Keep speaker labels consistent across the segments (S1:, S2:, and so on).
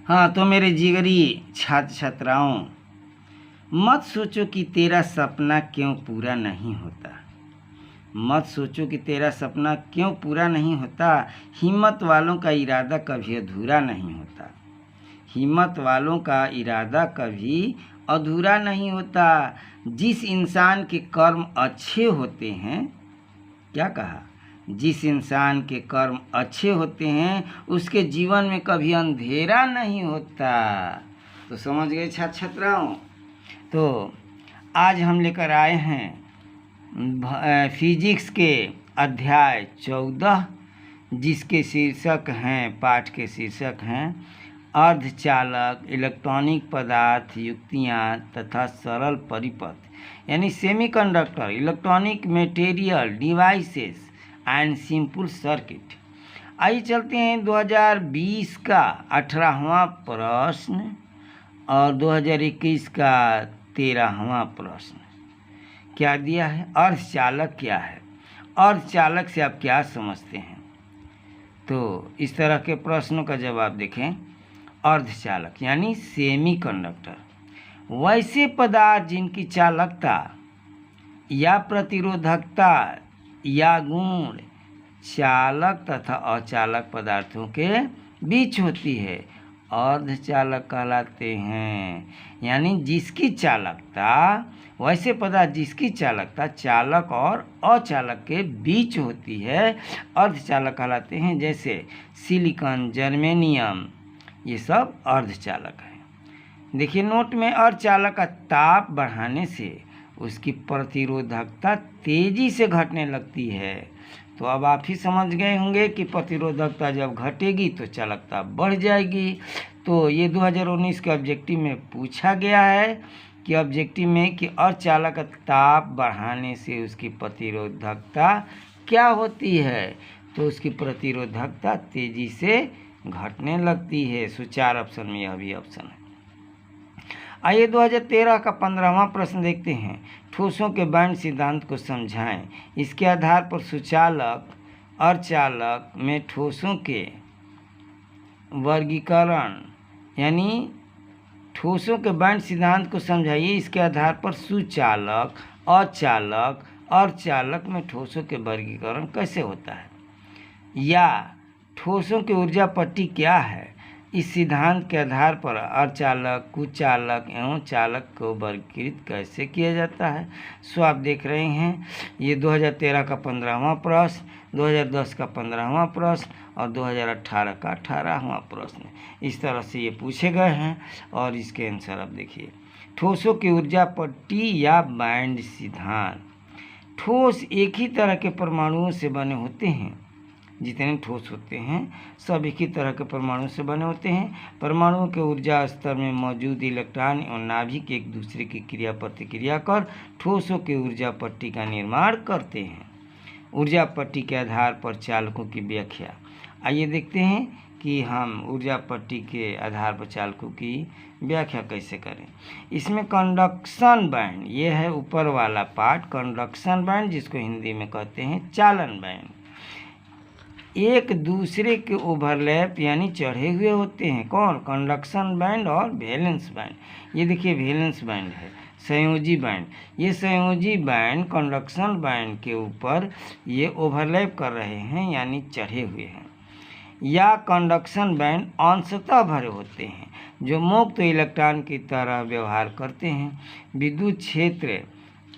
S1: हाँ, तो मेरे जिगरी छात्र छात्राओं, मत सोचो कि तेरा सपना क्यों पूरा नहीं होता। मत सोचो कि तेरा सपना क्यों पूरा नहीं होता। हिम्मत वालों का इरादा कभी अधूरा नहीं होता। हिम्मत वालों का इरादा कभी अधूरा नहीं होता। जिस इंसान के कर्म अच्छे होते हैं, क्या कहा, जिस इंसान के कर्म अच्छे होते हैं उसके जीवन में कभी अंधेरा नहीं होता। तो समझ गए छात्र छात्राओं। तो आज हम लेकर आए हैं फिजिक्स के अध्याय 14, जिसके शीर्षक हैं, पाठ के शीर्षक हैं अर्धचालक, इलेक्ट्रॉनिक पदार्थ, युक्तियाँ तथा सरल परिपथ, यानी semiconductor, electronic material devices and simple circuit. आइए चलते हैं 2020 का 18वां प्रश्न और 2021 का 13वां प्रश्न। क्या दिया है? अर्धचालक क्या है? अर्धचालक से आप क्या समझते हैं? तो इस तरह के प्रश्नों का जवाब देखें। अर्धचालक यानी सेमीकंडक्टर वैसे पदार्थ जिनकी चालकता या प्रतिरोधकता या गुण चालक तथा अचालक पदार्थों के बीच होती है, अर्धचालक कहलाते हैं। यानी जिसकी चालकता, वैसे पदार्थ जिसकी चालकता चालक और अचालक के बीच होती है, अर्धचालक कहलाते हैं। जैसे सिलिकॉन, जर्मेनियम, ये सब अर्धचालक हैं। देखिए नोट में, अर्धचालक का ताप बढ़ाने से उसकी प्रतिरोधकता तेजी से घटने लगती है। तो अब आप ही समझ गए होंगे कि प्रतिरोधकता जब घटेगी तो चालकता बढ़ जाएगी। तो ये 2019 के ऑब्जेक्टिव में पूछा गया है कि ऑब्जेक्टिव में कि अर्धचालक का ताप बढ़ाने से उसकी प्रतिरोधकता क्या होती है, तो उसकी प्रतिरोधकता तेजी से घटने लगती है। सो 4 ऑप्शन में यह भी ऑप्शन है। आइए 2013 का 15वां प्रश्न देखते हैं। ठोसों के बैंड सिद्धांत को समझाएं। इसके आधार पर सुचालक, अर्धचालक में ठोसों के वर्गीकरण, यानी ठोसों के बैंड सिद्धांत को समझाइए। इसके आधार पर सुचालक, अचालक, अर्धचालक में ठोसों के वर्गीकरण कैसे होता है, या ठोसों की ऊर्जा पट्टी क्या है। इस सिद्धांत के आधार पर अर्धचालक, कुचालक एवं चालक को वर्गीकृत कैसे किया जाता है। सो आप देख रहे हैं, ये 2013 का 15वां प्रश्न, 2010 का 15वां प्रश्न और 2018 का 18वां प्रश्न। इस तरह से ये पूछे गए हैं और इसके आंसर आप देखिए। ठोसों की ऊर्जा पट्टी या बैंड सिद्धांत। ठोस एक ही तरह के परमाणुओं से बने होते हैं। जितने ठोस होते हैं सब एक ही तरह के परमाणु से बने होते हैं। परमाणुओं के ऊर्जा स्तर में मौजूद इलेक्ट्रॉन और नाभिक एक दूसरे की क्रिया प्रतिक्रिया कर ठोसों की ऊर्जा पट्टी का निर्माण करते हैं। ऊर्जा पट्टी के आधार पर चालकों की व्याख्या। आइए देखते हैं कि हम ऊर्जा पट्टी के आधार पर चालकों की व्याख्या कैसे करें। इसमें कंडक्शन बैंड, ये है ऊपर वाला पार्ट, कंडक्शन बैंड, जिसको हिंदी में कहते हैं चालन बैंड, एक दूसरे के ओवरलैप यानी चढ़े हुए होते हैं। कौन? कंडक्शन बैंड और वैलेंस बैंड। ये देखिए वैलेंस बैंड है, संयोजी बैंड। ये संयोजी बैंड कंडक्शन बैंड के ऊपर ये ओवरलैप कर रहे हैं यानी चढ़े हुए हैं। या कंडक्शन बैंड अंशतः भरे होते हैं जो मुक्त इलेक्ट्रॉन की तरह व्यवहार करते हैं। विद्युत क्षेत्र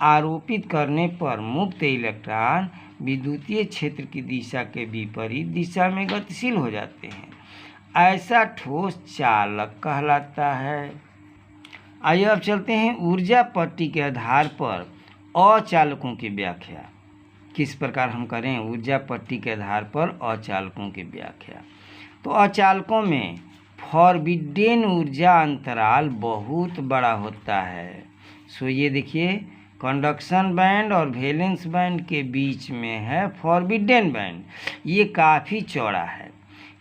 S1: आरोपित करने पर मुक्त इलेक्ट्रॉन विद्युतीय क्षेत्र की दिशा के विपरीत दिशा में गतिशील हो जाते हैं। ऐसा ठोस चालक कहलाता है। आइए अब चलते हैं ऊर्जा पट्टी के आधार पर अचालकों की व्याख्या। किस प्रकार हम करें ऊर्जा पट्टी के आधार पर अचालकों की व्याख्या। तो अचालकों में फॉरबिडेन ऊर्जा अंतराल बहुत बड़ा होता है। सो ये देखिए कंडक्शन बैंड और वैलेंस बैंड के बीच में है फॉरबिडेन बैंड। ये काफ़ी चौड़ा है।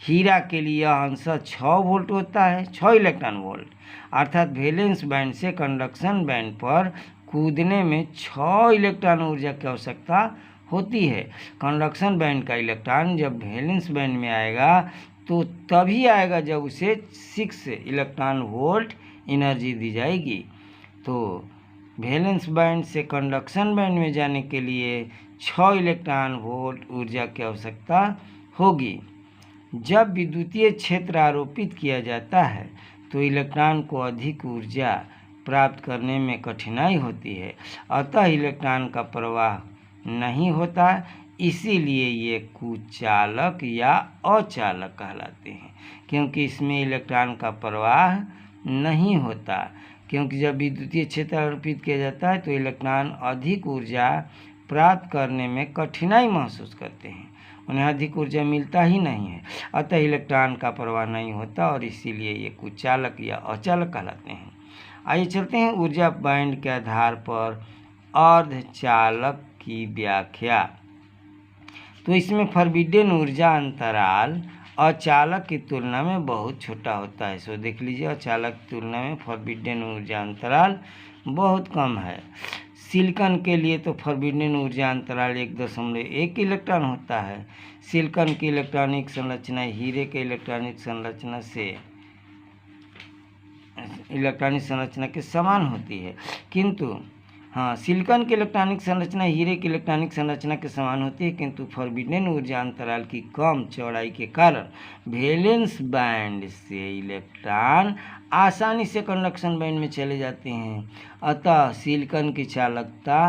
S1: हीरा के लिए अंश 6 वोल्ट होता है, 6 इलेक्ट्रॉन वोल्ट, अर्थात वैलेंस बैंड से कंडक्शन बैंड पर कूदने में 6 इलेक्ट्रॉन ऊर्जा की आवश्यकता होती है। कंडक्शन बैंड का इलेक्ट्रॉन जब वैलेंस बैंड में आएगा तो तभी आएगा जब उसे 6 इलेक्ट्रॉन वोल्ट एनर्जी दी जाएगी। तो वैलेंस बैंड से कंडक्शन बैंड में जाने के लिए 6 इलेक्ट्रॉन वोल्ट ऊर्जा की आवश्यकता होगी। जब विद्युतीय क्षेत्र आरोपित किया जाता है तो इलेक्ट्रॉन को अधिक ऊर्जा प्राप्त करने में कठिनाई होती है, अतः इलेक्ट्रॉन का प्रवाह नहीं होता, इसीलिए ये कुचालक या अचालक कहलाते हैं, क्योंकि इसमें इलेक्ट्रॉन का प्रवाह नहीं होता। क्योंकि जब विद्युतीय क्षेत्र आरोपित किया जाता है तो इलेक्ट्रॉन अधिक ऊर्जा प्राप्त करने में कठिनाई महसूस करते हैं, उन्हें अधिक ऊर्जा मिलता ही नहीं है, अतः इलेक्ट्रॉन का प्रवाह नहीं होता और इसीलिए ये कुचालक या अचालक कहलाते हैं। आइए चलते हैं ऊर्जा बैंड के आधार पर अर्धचालक की व्याख्या। तो इसमें फॉरबिडन ऊर्जा अंतराल अचालक की तुलना में बहुत छोटा होता है। सो देख लीजिए, अचालक की तुलना में फॉरबिडन ऊर्जा अंतराल बहुत कम है। सिलिकॉन के लिए तो फॉरबिडन ऊर्जा अंतराल 1.1 इलेक्ट्रॉन होता है। सिलिकॉन की इलेक्ट्रॉनिक संरचना हीरे के इलेक्ट्रॉनिक संरचना के समान होती है, किंतु सिलिकॉन की इलेक्ट्रॉनिक संरचना हीरे की इलेक्ट्रॉनिक संरचना के समान होती है, किंतु फॉरबिडन ऊर्जा अंतराल की कम चौड़ाई के कारण वैलेंस बैंड से इलेक्ट्रॉन आसानी से कंडक्शन बैंड में चले जाते हैं। अतः सिलिकॉन की चालकता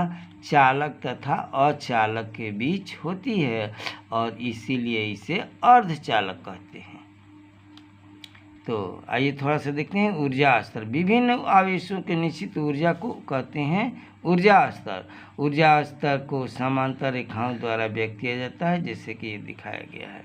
S1: चालक तथा अचालक के बीच होती है और इसीलिए इसे अर्धचालक कहते हैं। तो आइए थोड़ा सा देखते हैं ऊर्जा स्तर। विभिन्न आवेशों के निश्चित ऊर्जा को कहते हैं ऊर्जा स्तर। ऊर्जा स्तर को समांतर रेखाओं द्वारा व्यक्त किया जाता है, जैसे कि ये दिखाया गया है।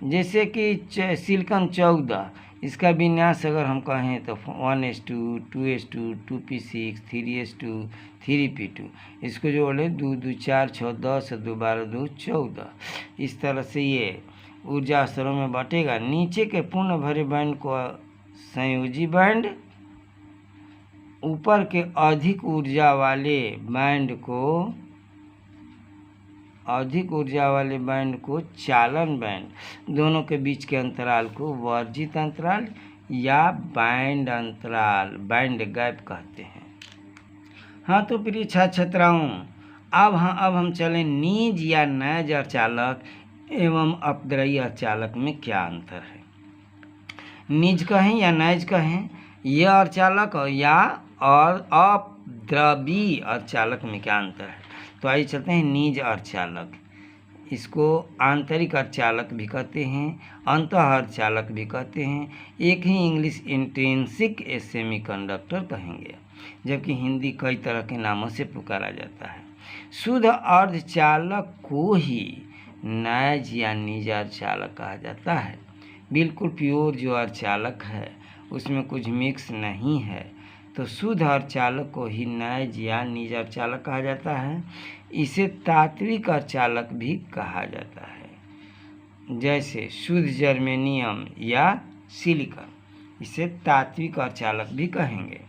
S1: जैसे कि सिलिकॉन 14, इसका विन्यास अगर हम कहें तो 1s2, 2s2, 2p6, 3s2, 3p2, इसको जोड़ लें 2 2 4 6 10 2 12 2 14। इस तरह से ये ऊर्जा स्तरों में बांटेगा। नीचे के पूर्ण भरे बैंड को संयोजी बैंड, ऊपर के अधिक ऊर्जा वाले बैंड को चालन बैंड, दोनों के बीच के अंतराल को वर्जित अंतराल या बैंड अंतराल, बैंड गैप कहते हैं। तो प्रिय छात्र छात्राओं, अब हम चलें निज या नैज अर्धचालक एवं अपद्रव्य अर्धचालक में क्या अंतर है। निज कहें या नैज कहें, यह अर्धचालक और अपद्रव्य अर्धचालक में क्या अंतर है। तो आइए चलते हैं निज अर्धचालक। इसको आंतरिक अर्धचालक भी कहते हैं, अंतः अर्धचालक भी कहते हैं। एक ही इंग्लिश इंट्रिंसिक सेमीकंडक्टर कहेंगे, जबकि हिंदी कई तरह के नामों से पुकारा जाता है। शुद्ध अर्धचालक को ही नैज या निज अर्धचालक कहा जाता है। बिल्कुल प्योर जो अर्धचालक है उसमें कुछ मिक्स नहीं है, तो शुद्ध अर्धचालक को ही नैज या निज अर्धचालक कहा जाता है। इसे तात्विक अर्धचालक भी कहा जाता है, जैसे शुद्ध जर्मेनियम या सिलिकॉन, इसे तात्विक अर्धचालक भी कहेंगे।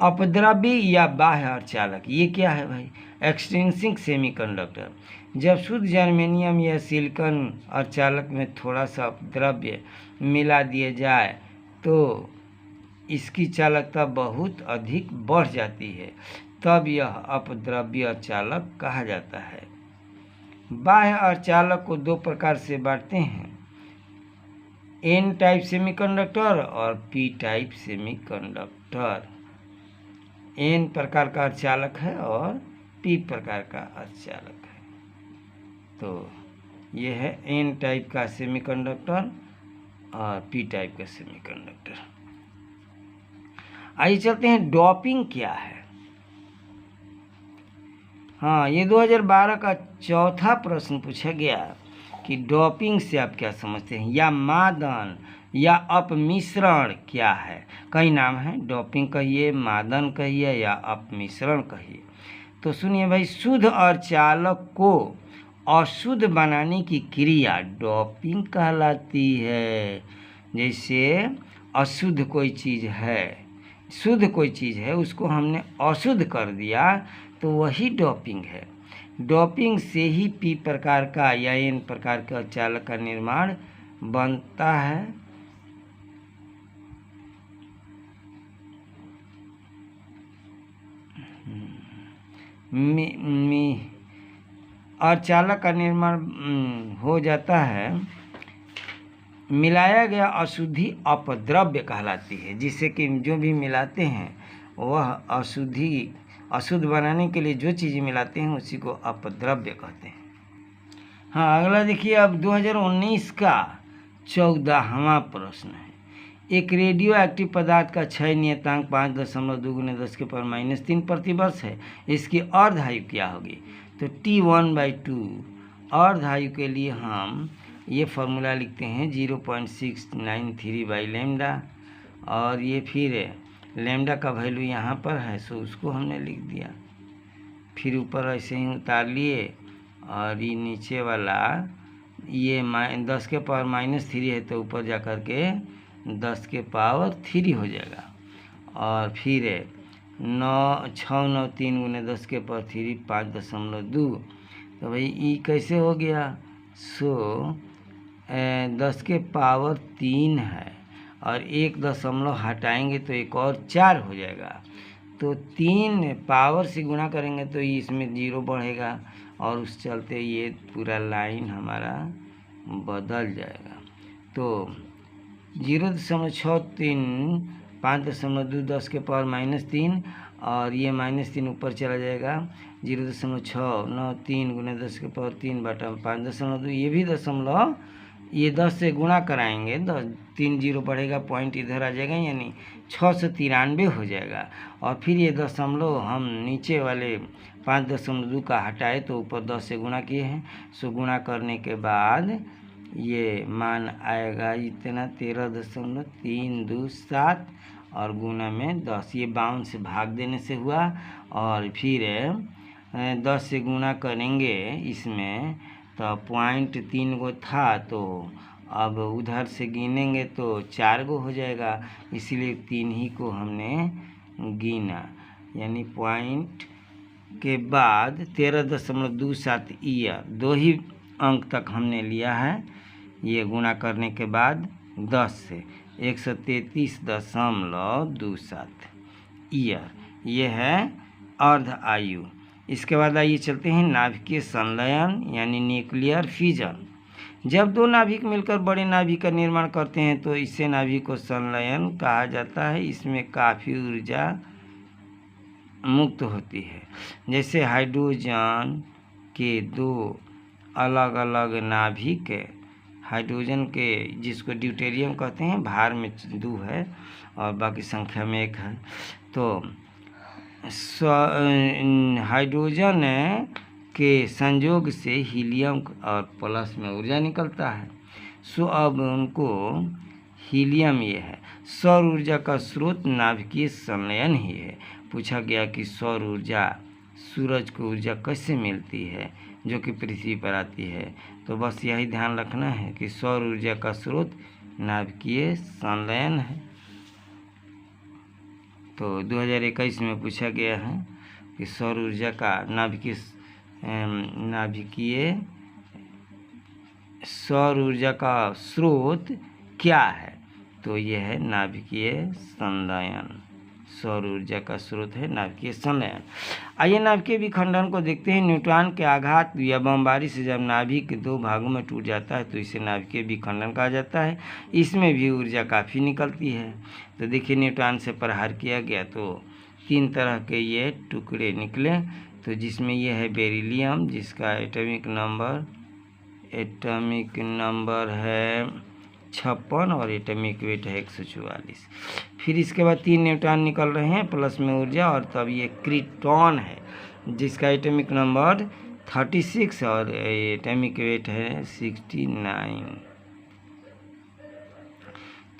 S1: अपद्रव्य या बाह्य अर्धचालक, ये क्या है भाई। एक्सट्रिंसिक सेमीकंडक्टर, जब शुद्ध जर्मेनियम या सिलिकॉन अर्धचालक में थोड़ा सा अपद्रव्य मिला दिया जाए तो इसकी चालकता बहुत अधिक बढ़ जाती है, तब यह अपद्रव्य अर्धचालक कहा जाता है। बाह्य अर्धचालक को दो प्रकार से बांटते हैं, एन टाइप सेमीकंडक्टर और पी टाइप सेमीकंडक्टर। एन प्रकार का अर्धचालक है और पी प्रकार का अर्धचालक है। तो ये है एन टाइप का सेमीकंडक्टर और पी टाइप का सेमीकंडक्टर। आइए चलते हैं डोपिंग क्या है। ये 2012 का चौथा प्रश्न पूछा गया कि डोपिंग से आप क्या समझते हैं, या मादन या अपमिश्रण क्या है। कई नाम है, डोपिंग कहिए, मादन कहिए या अपमिश्रण कहिए। तो सुनिए भाई, शुद्ध अर्धचालक को अशुद्ध बनाने की क्रिया डोपिंग कहलाती है। जैसे अशुद्ध कोई चीज़ है, शुद्ध कोई चीज़ है, उसको हमने अशुद्ध कर दिया तो वही डोपिंग है। डोपिंग से ही पी प्रकार का या एन प्रकार के अर्धचालक का निर्माण बनता है अर्धचालक का निर्माण हो जाता है। मिलाया गया अशुद्धि अपद्रव्य कहलाती है, जिससे कि जो भी मिलाते हैं वह अशुद्ध बनाने के लिए जो चीज़ मिलाते हैं उसी को अपद्रव्य कहते हैं। हाँ, अगला देखिए अब 2019 का 14वां प्रश्न है। एक रेडियो एक्टिव पदार्थ का क्षय नियतांक 5.2 × 10⁻³ प्रतिवर्ष है। इसकी अर्धायु क्या होगी? तो T1/2 अर्धायु के लिए हम ये फार्मूला लिखते हैं 0.693/λ, और ये फिर लैम्डा का वैल्यू यहाँ पर है सो उसको हमने लिख दिया। फिर ऊपर ऐसे ही उतार लिए, और ये नीचे वाला ये 10⁻³ है तो ऊपर जा कर के 10⁻³ हो जाएगा। और फिर 693 × 10⁻³ 5.2। तो भाई ये कैसे हो गया? सो 10⁻³ है, और 1 दशमलव हटाएंगे तो एक और 4 हो जाएगा। तो 3 पावर से गुणा करेंगे तो इसमें 0 बढ़ेगा, और उस चलते ये पूरा लाइन हमारा बदल जाएगा। तो 0.63 5.2 10⁻³ और ये -3 ऊपर चला जाएगा। 0.693 × 10⁻³ बटा 5.2, ये भी दशमलव, ये 10 से गुणा कराएंगे 3 0 बढ़ेगा, पॉइंट इधर आ जाएगा, यानी 693 हो जाएगा। और फिर ये दशमलव हम नीचे वाले 5.2 का हटाए तो ऊपर 10 से गुणा किए हैं, सो गुणा करने के बाद ये मान आएगा इतना 13.327 और गुना में 10, ये 52 से भाग देने से हुआ। और फिर 10 से गुणा करेंगे इसमें तो 0.3 गो था, तो अब उधर से गिनेंगे तो 4 गो हो जाएगा, इसीलिए 3 ही को हमने गिना, यानी पॉइंट के बाद 13.27 ईयर 2 ही अंक तक हमने लिया है। ये गुणा करने के बाद 10 से 133.27 ईयर, ये है अर्ध आयु। इसके बाद आइए चलते हैं नाभिकीय संलयन यानी न्यूक्लियर फ्यूजन। जब 2 नाभिक मिलकर बड़े नाभिक का निर्माण करते हैं तो इसे नाभिक को संलयन कहा जाता है। इसमें काफ़ी ऊर्जा मुक्त होती है। जैसे हाइड्रोजन के 2 अलग अलग नाभिक, हाइड्रोजन के जिसको ड्यूटेरियम कहते हैं, भार में 2 है और बाकी संख्या में 1 है। तो हाइड्रोजन के संयोग से हीलियम और प्लस में ऊर्जा निकलता है। सो अब उनको हीलियम ये है। सौर ऊर्जा का स्रोत नाभिकीय संलयन ही है। पूछा गया कि सौर ऊर्जा, सूरज को ऊर्जा कैसे मिलती है जो कि पृथ्वी पर आती है, तो बस यही ध्यान रखना है कि सौर ऊर्जा का स्रोत नाभिकीय संलयन है। तो 2021 में पूछा गया है कि सौर ऊर्जा का सौर ऊर्जा का स्रोत क्या है, तो यह है नाभिकीय संलयन। सौर ऊर्जा का स्रोत है नाभिकीय संलयन। आइए नाभिकीय विखंडन को देखते हैं। न्यूट्रॉन के आघात या बमबारी से जब नाभिक के 2 भागों में टूट जाता है तो इसे नाभिकीय विखंडन कहा जाता है। इसमें भी ऊर्जा काफ़ी निकलती है। तो देखिए न्यूट्रॉन से प्रहार किया गया तो 3 तरह के ये टुकड़े निकले। तो जिसमें यह है बेरिलियम, जिसका एटॉमिक नंबर है 56 और एटॉमिक वेट है 144। फिर इसके बाद 3 न्यूट्रॉन निकल रहे हैं प्लस में ऊर्जा, और तब ये क्रिप्टॉन है जिसका एटॉमिक नंबर 36 और एटॉमिक वेट है 69।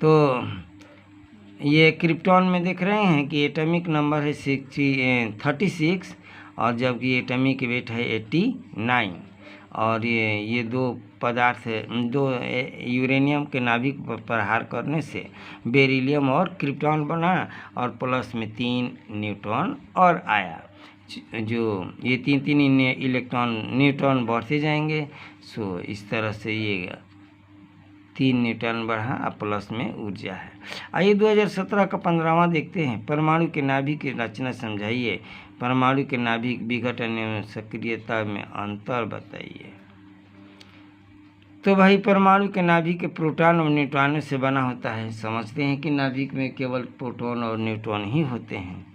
S1: तो ये क्रिप्टॉन में देख रहे हैं कि एटॉमिक नंबर है 36 और जबकि एटॉमिक वेट है 89। और ये 2 पदार्थ 2 यूरेनियम के नाभिक पर प्रहार करने से बेरिलियम और क्रिप्टॉन बना और प्लस में 3 न्यूट्रॉन और आया। जो ये 3 इलेक्ट्रॉन न्यूट्रॉन बढ़ते जाएंगे। सो इस तरह से ये 3 न्यूटन बढ़ा और प्लस में ऊर्जा है। आइए 2017 का 15वां देखते हैं। परमाणु के नाभिक की रचना समझाइए। परमाणु के नाभिक विघटन एवं सक्रियता में अंतर बताइए। तो भाई परमाणु के नाभिक के प्रोटॉन और न्यूट्रॉनों से बना होता है। समझते हैं कि नाभिक में केवल प्रोटॉन और न्यूट्रॉन ही होते हैं।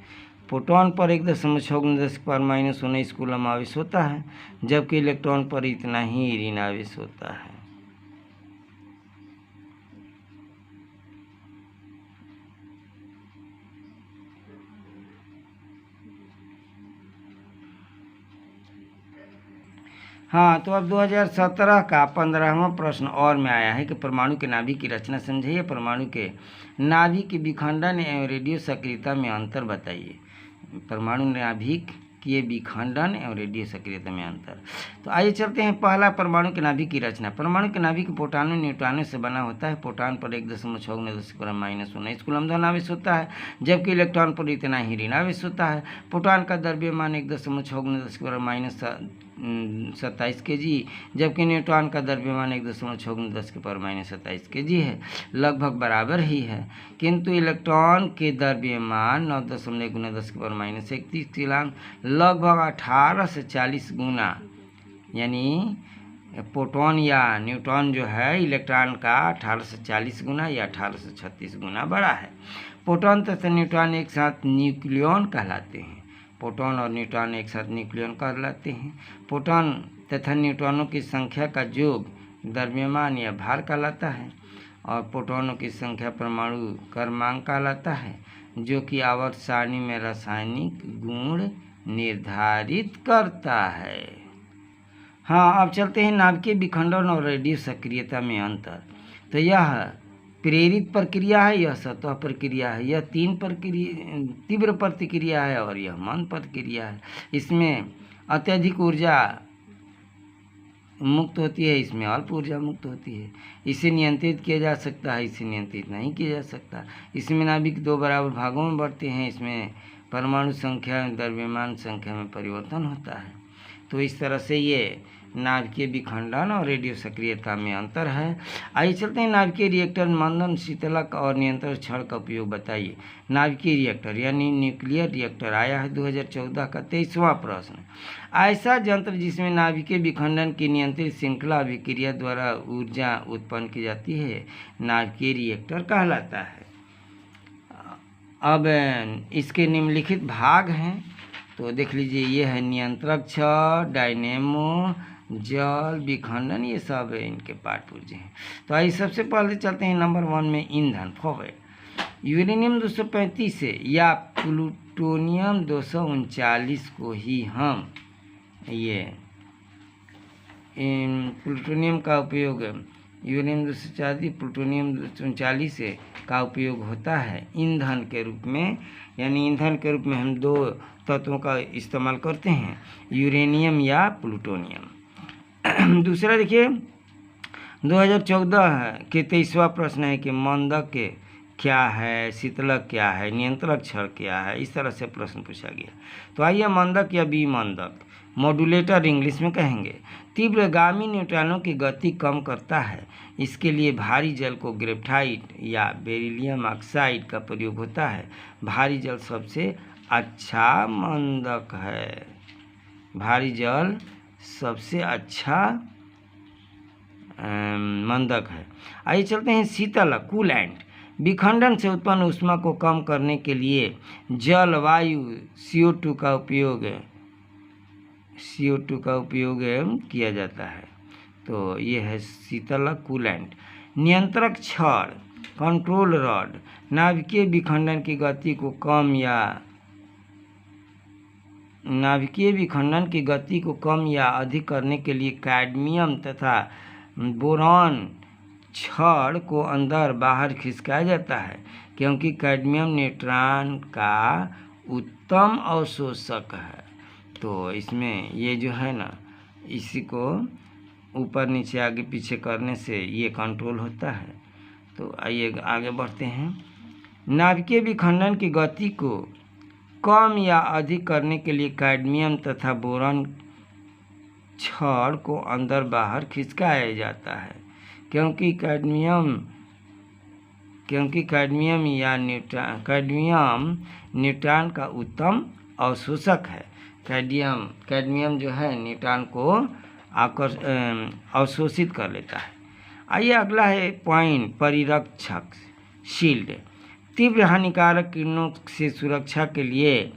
S1: प्रोटॉन पर 1.6 × 10⁻⁻19 कूलम आवेश होता है, जबकि इलेक्ट्रॉन पर इतना ही ऋण आवेश होता है। हाँ, तो अब 2017 का 15वां प्रश्न और में आया है कि परमाणु के नाभिक की रचना समझिए। परमाणु के नाभिक के विखंडन एवं रेडियो सक्रियता में अंतर बताइए। परमाणु नाभिक के विखंडन एवं रेडियो सक्रियता में अंतर। तो आइए चलते हैं। पहला, परमाणु के नाभिक की रचना। परमाणु के नाभिक प्रोटॉनों न्यूट्रॉनों से बना होता है। प्रोटॉन पर 1.6 × 10⁻⁻19 कूलम धन आवेश होता है, जबकि इलेक्ट्रॉन पर इतना ही ऋण आवेश होता है। प्रोटॉन का द्रव्यमान 1.6 × 10⁻27 kg, जबकि न्यूट्रॉन का द्रव्यमान 1.6 × 10⁻27 kg है, लगभग बराबर ही है। किंतु इलेक्ट्रॉन के द्रव्यमान 9.1 × 10⁻31 कूलम, लगभग 18 से 40 गुना, यानी प्रोटॉन या न्यूट्रॉन जो है इलेक्ट्रॉन का 18 से 40 गुना या 18 से 36 गुना बड़ा है। प्रोटॉन तथा न्यूट्रॉन एक साथ न्यूक्लियॉन कहलाते हैं। प्रोटॉन और न्यूट्रॉन एक साथ न्यूक्लियॉन कहलाते हैं। प्रोटॉन तथा न्यूट्रॉनों की संख्या का योग द्रव्यमान या भार कहलाता है, और प्रोटॉनों की संख्या परमाणु क्रमांक कहलाता है, जो कि आवर्त सारणी में रासायनिक गुण निर्धारित करता है। हाँ, अब चलते हैं नाभिकीय विखंडन और रेडियो सक्रियता में अंतर। तो यह प्रेरित प्रक्रिया है, यह सतह प्रक्रिया है, यह तीव्र प्रतिक्रिया है और यह मंद प्रक्रिया है। इसमें अत्यधिक ऊर्जा मुक्त होती है, इसमें अल्प ऊर्जा मुक्त होती है। इसे नियंत्रित किया जा सकता है, इसे नियंत्रित नहीं किया जा सकता। इसमें नाभिक 2 बराबर भागों में बढ़ते हैं। इसमें परमाणु संख्या द्रव्यमान संख्या में परिवर्तन होता है। तो इस तरह से ये नाभिकीय विखंडन और रेडियो सक्रियता में अंतर है। आइए चलते हैं। नाभिकीय रिएक्टर, मंदन, शीतलक और नियंत्रण छड़ का उपयोग बताइए। नाभिकीय रिएक्टर यानी न्यूक्लियर रिएक्टर आया है 2014 का 23वां प्रश्न। ऐसा यंत्र जिसमें नाभिकीय विखंडन की नियंत्रित श्रृंखला अभिक्रिया द्वारा ऊर्जा उत्पन्न की जाती है, नाभिकीय रिएक्टर कहलाता है। अब इसके निम्नलिखित भाग हैं, तो देख लीजिए। ये है नियंत्रक छड़, डायनेमो, जल, विखंडन, ये सब इनके पार्ट पुर्जे हैं। तो आइए सबसे पहले चलते हैं नंबर 1 में ईंधन फॉरवर्ड। यूरेनियम 235 से या प्लूटोनियम 239 को ही हम ये प्लूटोनियम का उपयोग, यूरेनियम 240 प्लूटोनियम 239 का उपयोग होता है ईंधन के रूप में। यानी ईंधन के रूप में हम 2 तत्वों का इस्तेमाल करते हैं, यूरेनियम या प्लूटोनियम। दूसरा देखिए 2014 के 23वां प्रश्न है कि मंदक क्या है, शीतलक क्या है, नियंत्रक छड़ क्या है, इस तरह से प्रश्न पूछा गया। तो आइए मंदक या विमंदक, मॉड्यूलेटर इंग्लिश में कहेंगे, तीव्रगामी न्यूट्रॉनों की गति कम करता है। इसके लिए भारी जल को ग्रेफाइट या बेरिलियम ऑक्साइड का प्रयोग होता है। भारी जल सबसे अच्छा मंदक है। भारी जल सबसे अच्छा मंदक है। आइए चलते हैं शीतलक, कूलेंट। विखंडन से उत्पन्न ऊष्मा को कम करने के लिए जल, वायु, CO2 का उपयोग किया जाता है। तो ये है शीतलक, कूलेंट। नियंत्रक छड़, कंट्रोल रॉड, नाभिकीय विखंडन की गति को कम या अधिक करने के लिए कैडमियम तथा बोरॉन छड़ को अंदर बाहर खिसकाया जाता है, क्योंकि कैडमियम न्यूट्रॉन का उत्तम अवशोषक है। तो इसमें ये जो है ना, इसी को ऊपर नीचे आगे पीछे करने से ये कंट्रोल होता है। तो आइए आगे बढ़ते हैं। नाभिकीय विखंडन की गति को कम या अधिक करने के लिए कैडमियम तथा बोरॉन छड़ को अंदर बाहर खिसकाया जाता है। क्योंकि कैडमियम न्यूट्रॉन का उत्तम अवशोषक है। कैडमियम जो है न्यूट्रॉन को अवशोषित कर लेता है। आइए अगला है पॉइंट, परिरक्षक शील्ड। तीव्र हानिकारक किरणों से सुरक्षा के लिए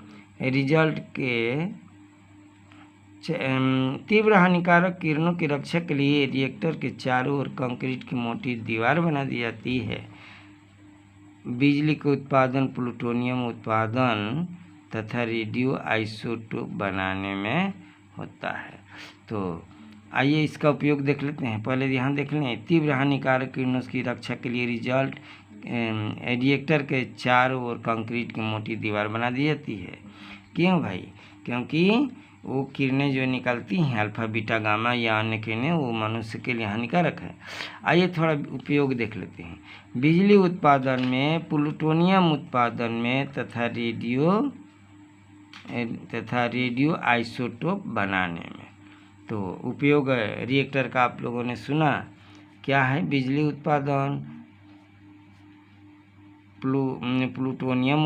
S1: तीव्र हानिकारक किरणों की रक्षा के लिए रिएक्टर के चारों ओर कंक्रीट की मोटी दीवार बना दी जाती है। बिजली के उत्पादन, प्लूटोनियम उत्पादन तथा रेडियो आइसोटोप बनाने में होता है। तो आइए इसका उपयोग देख लेते हैं। पहले यहाँ देख लें, तीव्र हानिकारक किरणों की रक्षा के लिए रिएक्टर के चारों ओर कंक्रीट की मोटी दीवार बना दी जाती है। क्यों भाई? क्योंकि वो किरणें जो निकलती हैं अल्फा बीटा गामा या अन्य किरणें, वो मनुष्य के लिए हानिकारक है। आइए थोड़ा उपयोग देख लेते हैं। बिजली उत्पादन में, प्लूटोनियम उत्पादन में तथा रेडियो आइसोटोप बनाने में। तो उपयोग रिएक्टर का आप लोगों ने सुना, क्या है? बिजली उत्पादन, प्लूटोनियम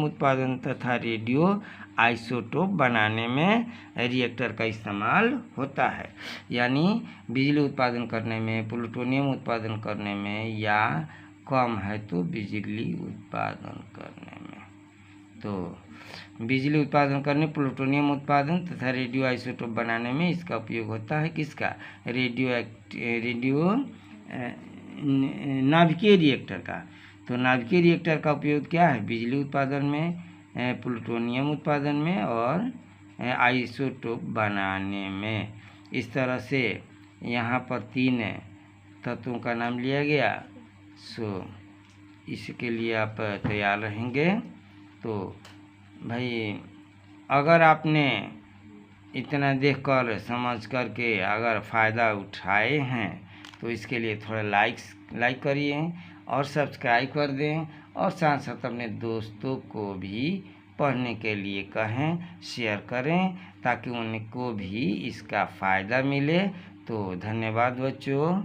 S1: उत्पादन तथा रेडियो आइसोटोप बनाने में रिएक्टर का इस्तेमाल होता है। यानी बिजली उत्पादन करने में, प्लूटोनियम उत्पादन करने में, या कम है तो बिजली उत्पादन करने में। तो बिजली उत्पादन करने, प्लूटोनियम उत्पादन तथा रेडियो आइसोटोप बनाने में इसका उपयोग होता है। किसका? नाभिकीय रिएक्टर का। तो नाभिकीय रिएक्टर का उपयोग क्या है? बिजली उत्पादन में, प्लूटोनियम उत्पादन में और आइसोटोप बनाने में। इस तरह से यहाँ पर 3 तत्वों का नाम लिया गया। इसके लिए आप तैयार रहेंगे। तो भाई अगर आपने इतना देखकर समझ करके अगर फ़ायदा उठाए हैं तो इसके लिए थोड़ा लाइक करिए और सब्सक्राइब कर दें, और साथ साथ अपने दोस्तों को भी पढ़ने के लिए कहें, शेयर करें, ताकि उनको भी इसका फ़ायदा मिले। तो धन्यवाद बच्चों।